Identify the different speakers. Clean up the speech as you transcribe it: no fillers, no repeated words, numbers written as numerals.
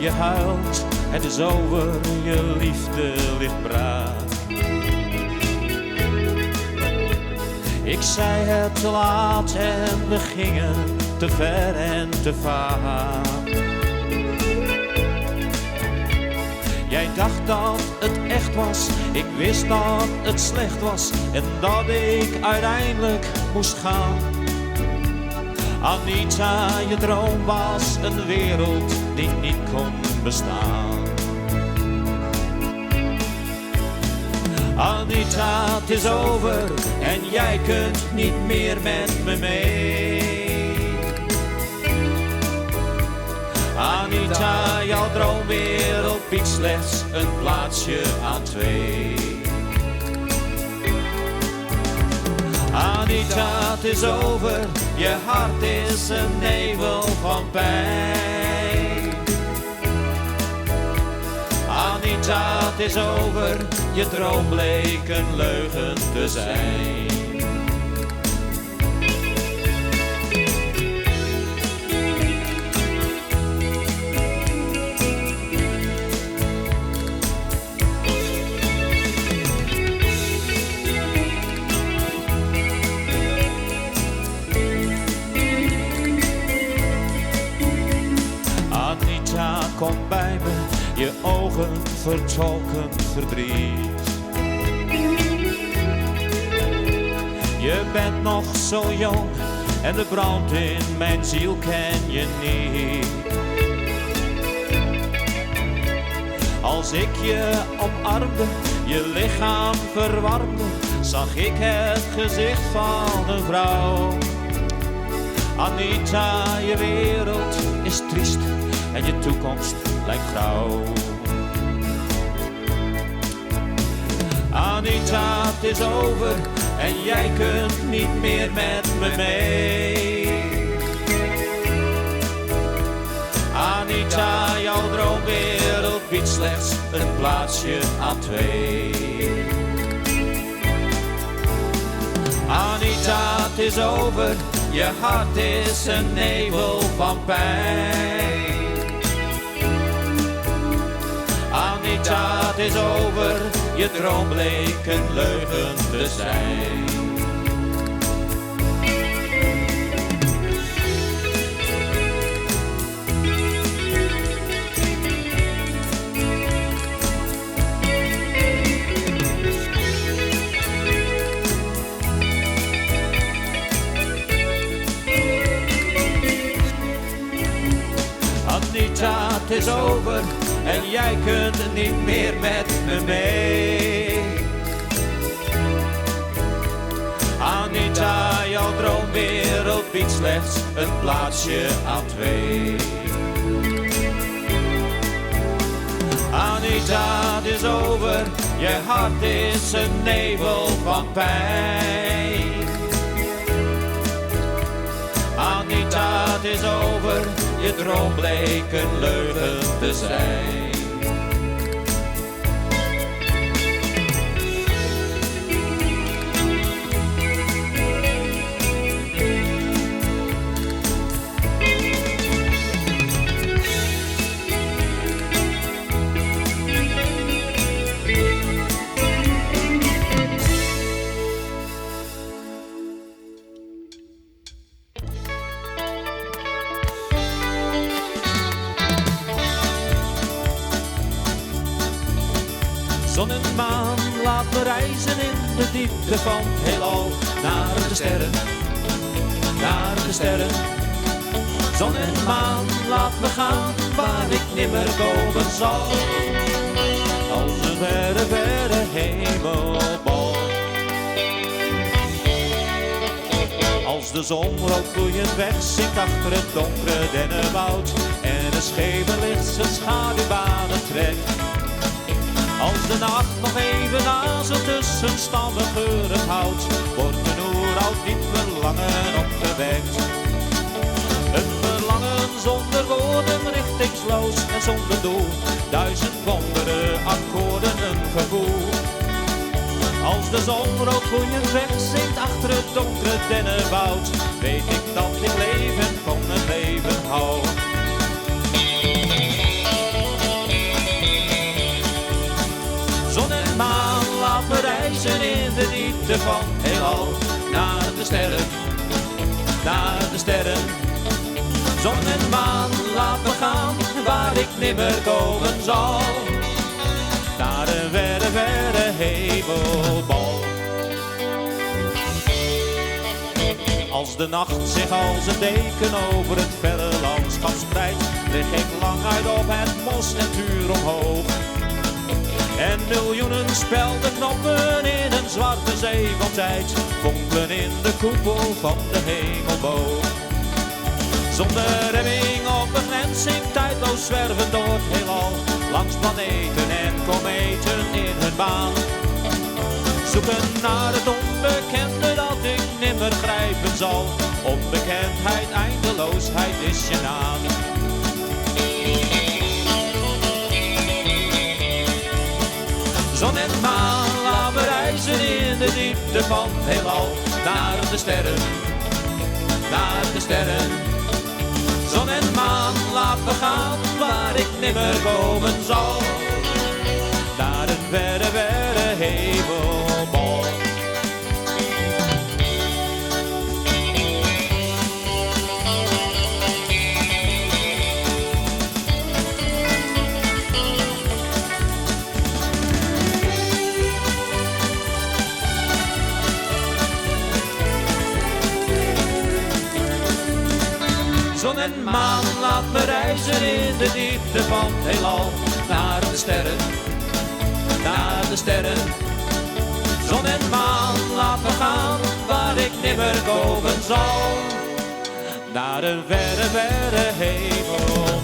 Speaker 1: je huilt, het is over, je liefde ligt braak. Ik zei het te laat en we gingen te ver en te vaak. Jij dacht dat het echt was, ik wist dat het slecht was en dat ik uiteindelijk moest gaan. Anita, je droom was een wereld die niet kon bestaan. Anita, het is over en jij kunt niet meer met me mee. Anita, jouw droomwereld biedt slechts een plaatsje aan twee. Anita, het is over, je hart is een nevel van pijn. Anita, het is over, je droom bleek een leugen te zijn. Anita, kom bij me, je ogen vertolken verdriet. Je bent nog zo jong en de brand in mijn ziel ken je niet. Als ik je omarmde, je lichaam verwarmde, zag ik het gezicht van een vrouw. Anita, je wereld is triest en je toekomst lijkt grauw. Anita, het is over en jij kunt niet meer met me mee. Anita, jouw droomwereld biedt slechts een plaatsje aan twee. Anita, het is over, je hart is een nevel van pijn. Anita, het is over, je droom bleek een leugen te zijn. Anita, het is over en jij kunt niet meer met me mee. Anita, jouw droomwereld biedt slechts een plaatsje aan twee. Anita, het is over, je hart is een nevel van pijn. Anita, het is over, je droom bleek een leugen te zijn. Zon en maan, laat me reizen in de diepte van het heelal. Naar de sterren, naar de sterren. Zon en maan, laat me gaan waar ik nimmer komen zal. Als een verre, verre hemelbal. Als de zon rood gloeiend wegzinkt achter het donkere dennenwoud en een schemerlicht zijn schaduwbanen trekt. Als de nacht nog even azelt tussen stammen geurig houdt, wordt een oeroud diep verlangen opgewekt. Een verlangen zonder woorden, richtingsloos en zonder doel. Duizend wondere akkoorden, een gevoel. Als de zon rood gloeiend wegzinkt achter het donkere dennenwoud, weet ik dat ik leven van het leven hou. me reizen in de diepte van het heelal. Naar de sterren, naar de sterren. Zon en maan, laat me gaan, waar ik nimmer komen zal. Naar een verre, verre hemelbal. Als de nacht zich als een deken over het verre landschap spreidt, lig ik lang uit op het mos en tuur omhoog. En miljoenen speldenknoppen in een zwarte zee van tijd fonkelen in de koepel van de hemelboog. Zonder remming of begrenzing, tijdloos zwerven door het heelal, langs planeten en kometen in hun baan. Zoeken naar het onbekende dat ik nimmer grijpen zal. Onbekendheid, eindeloosheid is je naam. Zon en maan, laat me reizen in de diepte van het heelal. Naar de sterren, naar de sterren. Zon en maan, laat me gaan, waar ik nimmer komen zal. Naar een verre, verre hemelbal. Zon en maan, laat me reizen in de diepte van het heelal. Naar de sterren, naar de sterren. Zon en maan, laat me gaan, waar ik nimmer komen zal. Naar een verre, verre hemel.